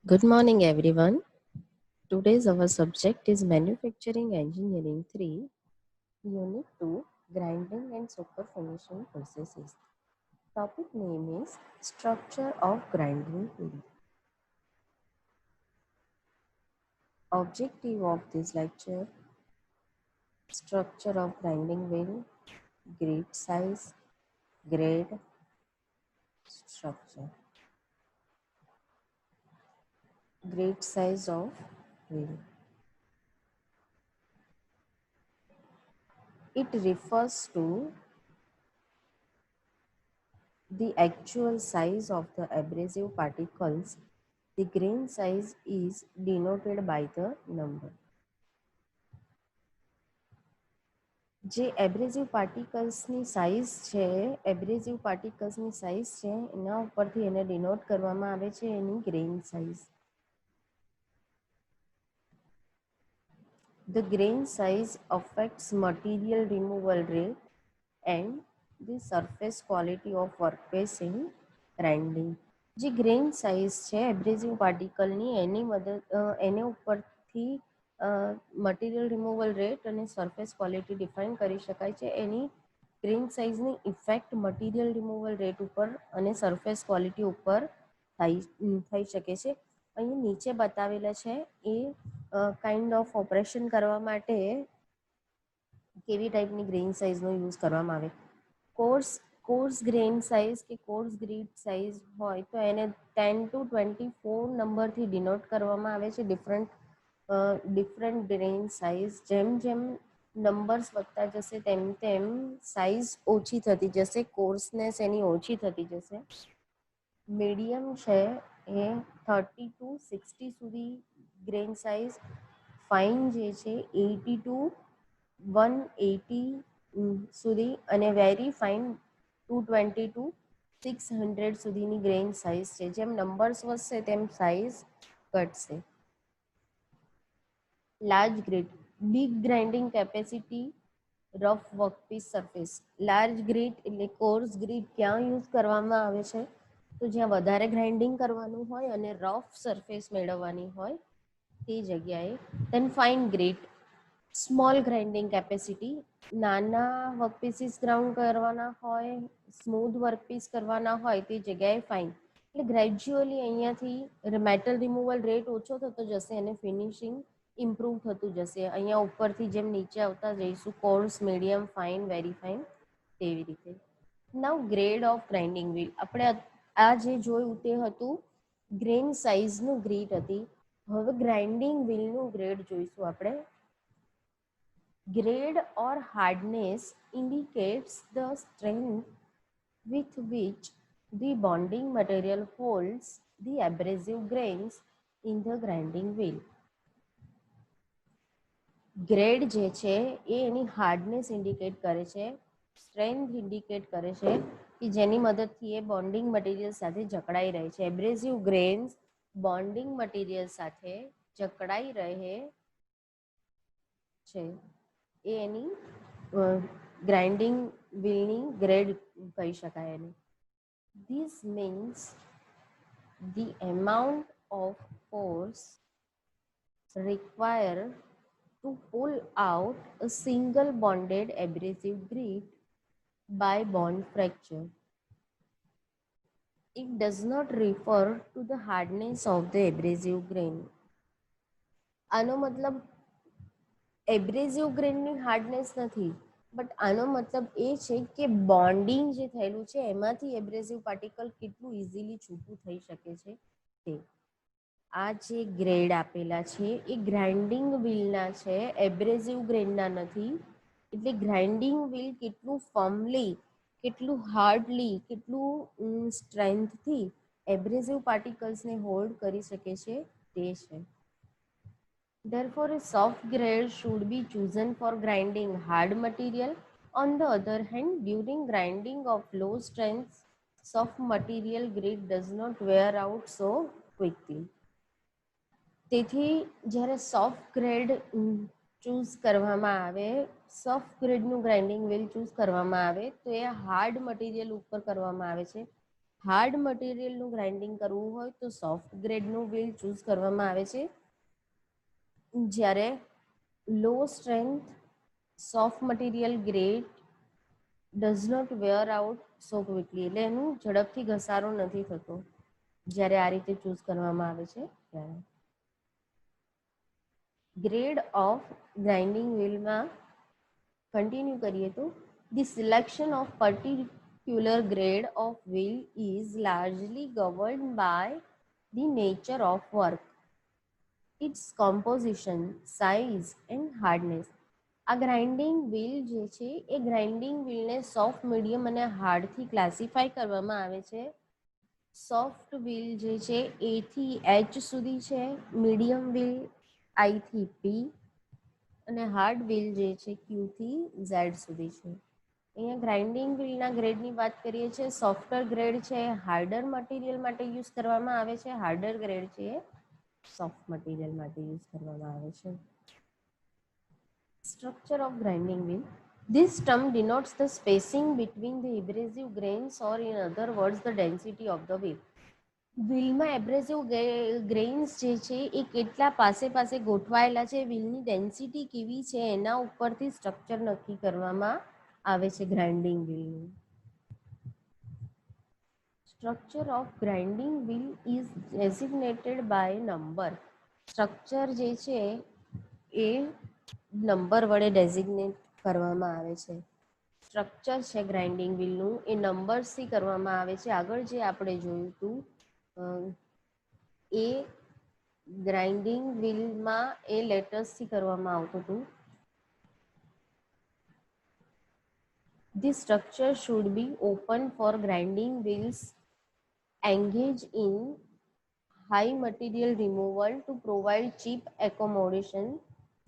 Good morning, everyone. Today's our subject is Manufacturing Engineering 3, Unit 2, Grinding and Super Finishing Processes. Topic name is Structure of Grinding Wheel. Objective of this lecture: Structure of Grinding Wheel, Grade Size, Grade, Structure. Grade Size of Wheel. It refers to the actual size of the abrasive particles. The grain size is denoted by the number. જે એબ્રેસિવ પાર્ટિકલ્સની size છે, એબ્રેસિવ પાર્ટિકલ્સની size છે એના ઉપરથી એને denote કરવામાં આવે છે એની grain size. The grain size affects material removal rate and the surface quality of workpiece in grinding. જે ગ્રેન સાઇઝ છે એબ્રેસિવ પાર્ટિકલની એને ઉપરથી મટીરિયલ રિમૂવલ રેટ અને સરફેસ ક્વોલિટી ડિફાઇન કરી શકાય છે. એની ગ્રેન સાઇઝની ઇફેક્ટ મટીરિયલ રિમૂવલ રેટ ઉપર અને સરફેસ ક્વોલિટી ઉપર થઈ શકે છે. અહીં નીચે બતાવેલા છે એ કાઇન્ડ ઓફ ઓપરેશન કરવા માટે કેવી ટાઈપની ગ્રેન સાઇઝનો યુઝ કરવામાં આવે. કોર્સ ગ્રેન સાઇઝ કે કોર્સ ગ્રીડ સાઇઝ હોય તો એને 10 to 24 નંબરથી ડિનોટ કરવામાં આવે છે. ડિફરન્ટ ગ્રેન સાઇઝ જેમ જેમ નંબર્સ વધતા જશે તેમ તેમ સાઇઝ ઓછી થતી જશે, કોર્સનેસ એની ઓછી થતી જશે. મીડિયમ છે એ 30 to 60 સુધી ગ્રેન સાઇઝ, ફાઇન જે છે 80 to 180 સુધી અને વેરી ફાઇન 220 to 600 સુધીની ગ્રેન સાઇઝ છે. જેમ નંબર્સ વધશે તેમ સાઇઝ ઘટશે. Large grid, big grinding capacity, rough workpiece surface. Large grid એટલે કોર્સ ગ્રીડ ક્યાં યુઝ કરવામાં આવે છે? તો જ્યાં વધારે ગ્રાઇન્ડિંગ કરવાનું હોય અને રફ સરફેસ મેળવવાની હોય તે જગ્યાએ. Then fine grit, small grinding capacity, નાના વર્કપીસીસ ગ્રાઉન્ડ કરવાના હોય, સ્મૂથ વર્કપીસ કરવાના હોય તે જગ્યાએ ફાઇન. એટલે ગ્રેજ્યુઅલી અહીંયાથી મેટલ રિમૂવલ રેટ ઓછો થતો જશે અને ફિનિશિંગ ઇમ્પ્રૂવ થતું જશે. અહીંયા ઉપરથી જેમ નીચે આવતા જઈશું course, medium, fine, very fine તેવી રીતે. નાઉ ગ્રેડ ઓફ ગ્રાઇન્ડિંગ વ્હીલ. આપણે આ જે જોયું તે હતું ગ્રેન સાઇઝનું ગ્રીડ હતી. હવે ગ્રાઇન્ડિંગ વ્હીલનું ગ્રેડ જોઈશું આપણે. Grade or hardness indicates the strength with which the bonding material holds the abrasive grains in the grinding wheel. Grade જે છે એ એની હાર્ડનેસ ઇન્ડિકેટ કરે છે, સ્ટ્રેન્થ ઇન્ડિકેટ કરે છે કે જેની મદદથી એ બોન્ડિંગ મટીરિયલ સાથે જકડાઈ રહે છે. એબ્રેસિવ ગ્રેન્સ બોન્ડિંગ મટીરિયલ સાથે જકડાઈ રહે છે એ એની ગ્રાઇન્ડિંગ વ્હીલની ગ્રેડ કહી શકાય એને. This means the amount of force required to pull out a single bonded abrasive grit by bond fracture. It does not refer to the hardness of the abrasive grain. આનો મતલબ એબ્રેસિવ ગ્રેનની hardness નથી, but આનો મતલબ એ છે કે bonding જે થયેલું છે એમાંથી એબ્રેસિવ પાર્ટિકલ કેટલું ઇઝીલી છૂટું થઈ શકે છે તે. આ જે ગ્રેડ આપેલા છે એ ગ્રાઇન્ડિંગ વ્હીલના છે, એબ્રેસિવ ગ્રેનના નથી. એટલે ગ્રાઇન્ડિંગ વ્હીલ કેટલું ફર્મલી, કેટલું હાર્ડલી, કેટલું સ્ટ્રેન્થથી એબ્રેસિવ પાર્ટિકલ્સને હોલ્ડ કરી શકે છે તે છે. Therefore, a soft grade should be chosen for grinding hard material. On the other hand, during grinding of low strength, soft material grade does not wear out so quickly. તેથી જ્યારે soft grade choose કરવામાં આવે, soft ગ્રેડનું grinding wheel choose કરવામાં આવે તો એ hard material ઉપર કરવામાં આવે છે. હાર્ડ મટીરિયલનું ગ્રાઇન્ડિંગ કરવું હોય તો સોફ્ટ ગ્રેડનું વ્હીલ ચૂઝ કરવામાં આવે છે, જ્યારે low strength soft material grade does not wear out so quickly, એટલે એનું ઝડપથી ઘસારો નથી થતો જ્યારે આ રીતે ચૂઝ કરવામાં આવે છે ત્યારે. ગ્રેડ ઓફ ગ્રાઇન્ડિંગ વ્હીલમાં કન્ટિન્યુ કરીએ તો the selection of particular grade of wheel is largely governed by the nature of work, its composition, size and hardness. આ ગ્રાઇન્ડિંગ વ્હીલ જે છે એ ગ્રાઇન્ડિંગ વ્હીલને સોફ્ટ, મીડિયમ અને હાર્ડથી ક્લાસિફાય કરવામાં આવે છે. સોફ્ટ વ્હીલ જે છે એથી એચ સુધી છે, મીડિયમ વ્હીલ આઈથી પી અને હાર્ડ વ્હીલ જે છે ક્યુથી ઝેડ સુધી છે. અહીંયા ગ્રાઇન્ડિંગ વ્હીલના ગ્રેડની વાત કરીએ છીએ. સોફ્ટર ગ્રેડ છે હાર્ડર મટીરિયલ માટે યુઝ કરવામાં આવે છે, હાર્ડર ગ્રેડ છે સોફ્ટ મટીરિયલ માટે યુઝ કરવામાં આવે છે. Structure of grinding wheel. This term denotes the spacing between the abrasive grains, or in other words the density of the wheel. વ્હીલમાં એબ્રેસિવ ગ્રેઇન્સ જે છે એ કેટલા પાસે પાસે ગોઠવાયેલા છે, વ્હીલની ડેન્સિટી કેવી છે એના ઉપરથી સ્ટ્રક્ચર નક્કી કરવામાં આવે છે ગ્રાઇન્ડિંગ વ્હીલનું. Structure of grinding wheel is designated by number. Structure જે છે એ નંબર વડે ડેઝિગ્નેટ કરવામાં આવે છે. સ્ટ્રક્ચર છે ગ્રાઇન્ડિંગ વ્હીલનું એ નંબર્સથી કરવામાં આવે છે. આગળ જે આપણે જોયું હતું એ ગ્રાઇન્ડિંગ વ્હીલમાં એ લેટર્સથી કરવામાં આવતું હતું. This structure should be open for grinding wheels engaged in high material removal to provide cheap accommodation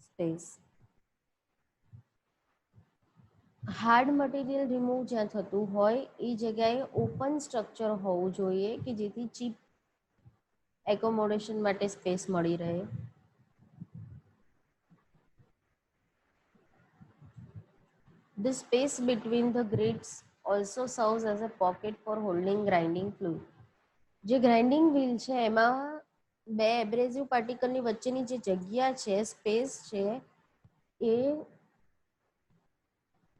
space. Hard material remove જ્યાં થતું હોય એ જગ્યાએ ઓપન સ્ટ્રક્ચર હોવું જોઈએ કે જેથી ચીપ એકોમોડેશન માટે સ્પેસ મળી રહે. The space between the grids also serves as a pocket for holding grinding fluid. જે ગ્રાઇન્ડિંગ વ્હીલ છે એમાં બે એબ્રેસિવ પાર્ટિકલની વચ્ચેની જે જગ્યા છે, સ્પેસ છે, એ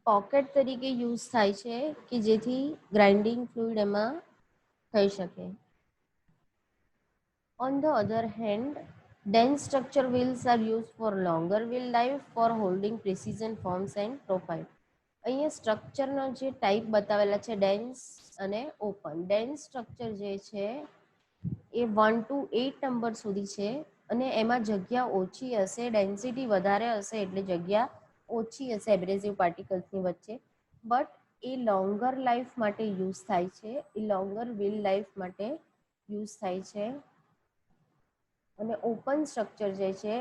પોકેટ તરીકે યુઝ થાય છે કે જેથી ગ્રાઇન્ડિંગ ફ્લુઇડ એમાં થઈ શકે. On the other hand, dense structure wheels are used for longer wheel life for holding precision forms and profile. અહીંયા સ્ટ્રક્ચરનો જે ટાઈપ બતાવેલા છે ડેન્સ અને ઓપન. ડેન્સ સ્ટ્રક્ચર જે છે એ 1 to 8 નંબર સુધી છે અને એમાં જગ્યા ઓછી હશે, ડેન્સિટી વધારે હશે એટલે જગ્યા ઓછી હશે એબ્રેસિવ પાર્ટિકલ્સની વચ્ચે, બટ એ લોંગર લાઈફ માટે યુઝ થાય છે, એ લોંગર વ્હીલ લાઈફ માટે યુઝ થાય છે. અને ઓપન સ્ટ્રક્ચર જે છે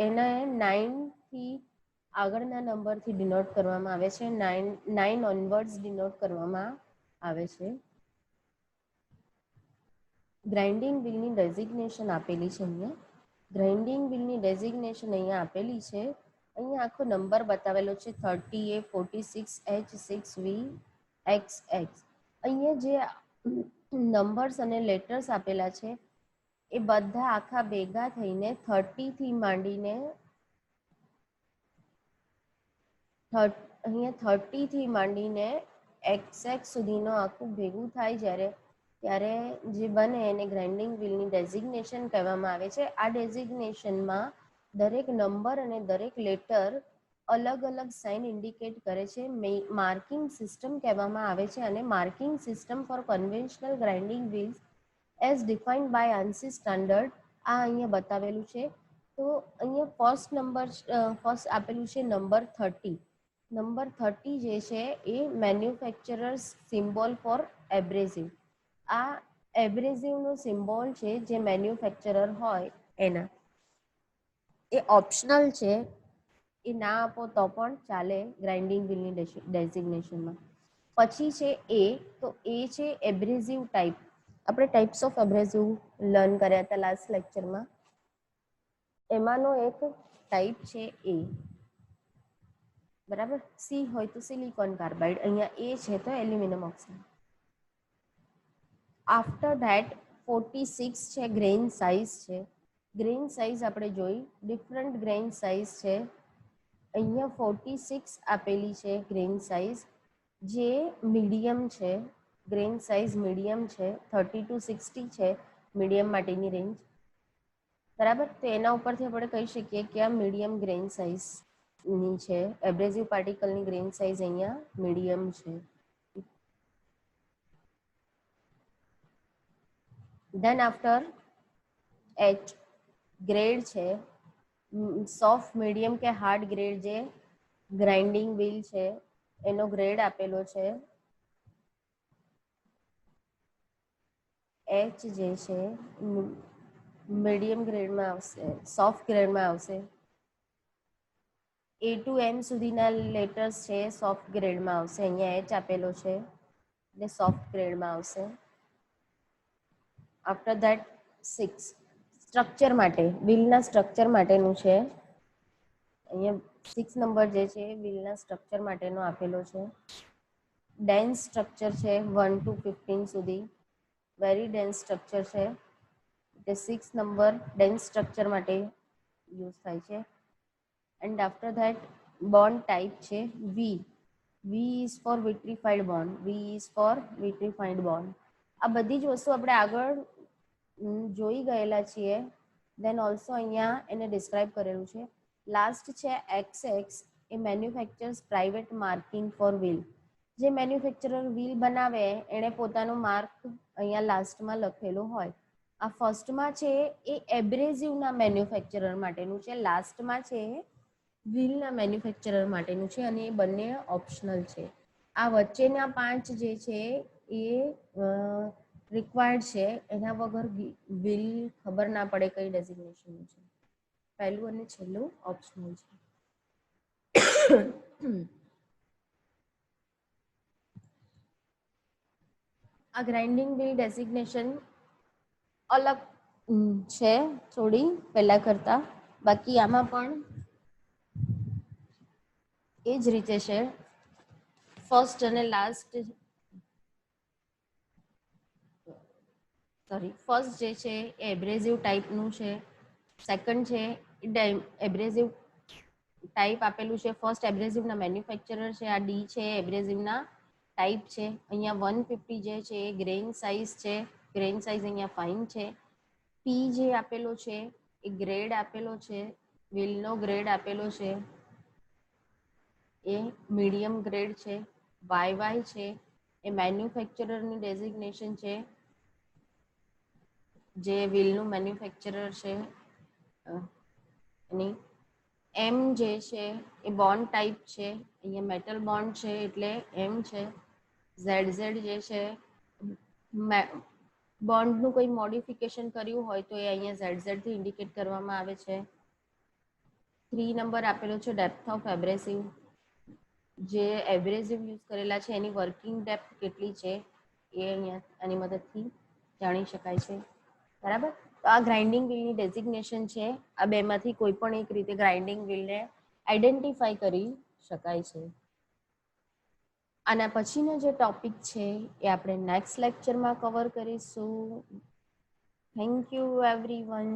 એને 9થી આગળના નંબરથી ડિનોટ કરવામાં આવે છે, 9 ઓનવર્ડ્સ ડિનોટ કરવામાં આવે છે. ગ્રાઇન્ડિંગ વ્હીલની ડેઝિગ્નેશન આપેલી છે અહીંયા. ગ્રાઇન્ડિંગ વ્હીલની ડેઝિગ્નેશન અહીંયા આપેલી છે. અહીંયા આખો નંબર બતાવેલો છે 30A, 46H, 6V, XX. અહીંયા જે નંબર્સ અને લેટર્સ આપેલા છે એ બધા આખા ભેગા થઈને 30થી માંડીને અહીંયા 30થી માંડીને XX સુધીનો આખું ભેગું થાય ત્યારે જે બને એને ગ્રાઇન્ડિંગ વ્હીલની ડેઝિગ્નેશન કહેવામાં આવે છે. આ ડેઝિગ્નેશનમાં દરેક નંબર અને દરેક લેટર અલગ અલગ સાઇન ઇન્ડિકેટ કરે છે. માર્કિંગ સિસ્ટમ કહેવામાં આવે છે અને marking system for conventional grinding wheels as defined by ANSI standard આ અહીંયા બતાવેલું છે. તો અહીંયા ફર્સ્ટ આપેલું છે નંબર 30. નંબર 30 જે છે એ મેન્યુફેક્ચરર્સ સિમ્બોલ ફોર એબ્રેસિવ. આ એબ્રેસિવનો સિમ્બોલ છે જે મેન્યુફેક્ચરર હોય એના. એ ઓપ્શનલ છે, એ ના આપો તો પણ ચાલે ગ્રાઇન્ડિંગ વ્હીલની ડેઝિગ્નેશનમાં. પછી છે એ, તો એ છે એબ્રેસિવ ટાઈપ. આપણે ટાઈપ્સ ઓફ એબ્રેસિવ લર્ન કર્યા હતા લાસ્ટ લેક્ચરમાં, એમાંનો એક ટાઈપ છે એ. બરાબર. સી હોય તો સિલિકોન કાર્બાઇડ, અહીંયા એ છે તો એલ્યુમિનિયમ ઓક્સાઇડ. આફ્ટર ધેટ 46 છે ગ્રેઇન સાઇઝ છે. ગ્રેઇન સાઇઝ આપણે જોઈ ડિફરન્ટ ગ્રેઇન સાઇઝ છે. અહીંયા 46 આપેલી છે ગ્રેઇન સાઇઝ, જે મીડિયમ છે. ગ્રેઇન સાઇઝ મીડિયમ છે. 30 to 60 છે મીડિયમ માટેની રેન્જ. બરાબર, તો એના ઉપરથી આપણે કહી શકીએ કે આ મીડિયમ ગ્રેઇન સાઇઝની છે. એબ્રેઝિવ પાર્ટિકલની ગ્રેઇન સાઇઝ અહીંયા મીડિયમ છે. ધેન આફ્ટર એચ ગ્રેડ છે સોફ્ટ, મીડિયમ કે હાર્ડ ગ્રેડ, જે ગ્રાઇન્ડિંગ વ્હીલ છે એનો ગ્રેડ આપેલો છે. એચ જે છે મીડિયમ ગ્રેડમાં આવશે, સોફ્ટ ગ્રેડમાં આવશે. A to M સુધીના લેટર્સ છે સોફ્ટ ગ્રેડમાં આવશે. અહીંયા એચ આપેલો છે એટલે સોફ્ટ ગ્રેડમાં આવશે. આફ્ટર ધેટ 6 સ્ટ્રક્ચર માટે, વ્હીલના સ્ટ્રક્ચર માટેનું છે. અહીંયા 6 નંબર જે છે વ્હીલના સ્ટ્રક્ચર માટેનો આપેલો છે. ડેન્સ સ્ટ્રક્ચર છે 1 to 15 સુધી, વેરી ડેન્સ સ્ટ્રક્ચર છે એટલે 6 નંબર ડેન્સ સ્ટ્રક્ચર માટે યુઝ થાય છે. And after that bond type છે V. V is for vitrified bond. V is for vitrified bond. આ બધી જ વસ્તુ આપણે આગળ જોઈ ગયેલા છીએ. દેન ઓલ્સો અહીંયા એને ડિસ્ક્રાઇબ કરેલું છે. લાસ્ટ છે XX, a manufacturer's private marking for wheel. જે મેન્યુફેક્ચરર વ્હીલ બનાવે એણે પોતાનું માર્ક અહીંયા લાસ્ટમાં લખેલું હોય. આ ફર્સ્ટમાં છે એ એબ્રેઝિવના મેન્યુફેક્ચરર માટેનું છે, લાસ્ટમાં છે વ્હીલના મેન્યુફેક્ચરર માટેનું છે, અને એ બંને ઓપ્શનલ છે. આ વચ્ચેના 5 જે છે એ રિક્વાયર્ડ છે. એના વગર વ્હીલ ખબર ના પડે કઈ ડેઝિગ્નેશનનું છે. પહેલું અને છેલ્લું ઓપ્શનલ છે. આ ગ્રાઇન્ડિંગ વ્હીલ ડેઝિગ્નેશન અલગ છે થોડી પહેલા કરતા, બાકી આમાં પણ એ જ રીતે છે. ફર્સ્ટ અને લાસ્ટ, ફર્સ્ટ જે છે એ એબ્રેઝિવ ટાઈપનું છે. સેકન્ડ છે એબ્રેઝિવ ટાઈપ આપેલું છે. ફર્સ્ટ એબ્રેઝિવના મેન્યુફેક્ચરર છે. આ ડી છે એબ્રેઝિવના ટાઈપ છે. અહીંયા 150 જે છે એ ગ્રેઇન સાઇઝ છે. ગ્રેઇન સાઇઝ અહીંયા ફાઇન છે. પી જે આપેલો છે એ ગ્રેડ આપેલો છે, વ્હીલનો ગ્રેડ આપેલો છે એ મીડિયમ ગ્રેડ છે. વાય છે એ મેન્યુફેક્ચરરની ડેઝિગ્નેશન છે, જે વ્હીલનું મેન્યુફેક્ચરર છે એની. એમ જે છે એ બોન્ડ ટાઈપ છે. અહીંયા મેટલ બોન્ડ છે એટલે એમ છે. ઝેડ જે છે બોન્ડનું કોઈ મોડિફિકેશન કર્યું હોય તો એ અહીંયા ઝેડ થી ઇન્ડિકેટ કરવામાં આવે છે. 3 નંબર આપેલો છે ડેપ્થ ઓફ એબ્રેસિવ. જે એબ્રેસિવ યુઝ કરેલા છે એની વર્કિંગ ડેપ્થ કેટલી છે એ અહીંયા આની મદદથી જાણી શકાય છે. બરાબર, તો આ ગ્રાઇન્ડિંગ વ્હીલની ડેઝિગ્નેશન છે. આ બેમાંથી કોઈ પણ એક રીતે ગ્રાઇન્ડિંગ વ્હીલને આઈડેન્ટિફાઈ કરી શકાય છે. આના પછીનો જે ટોપિક છે એ આપણે નેક્સ્ટ લેક્ચરમાં કવર કરીશું. Thank you everyone.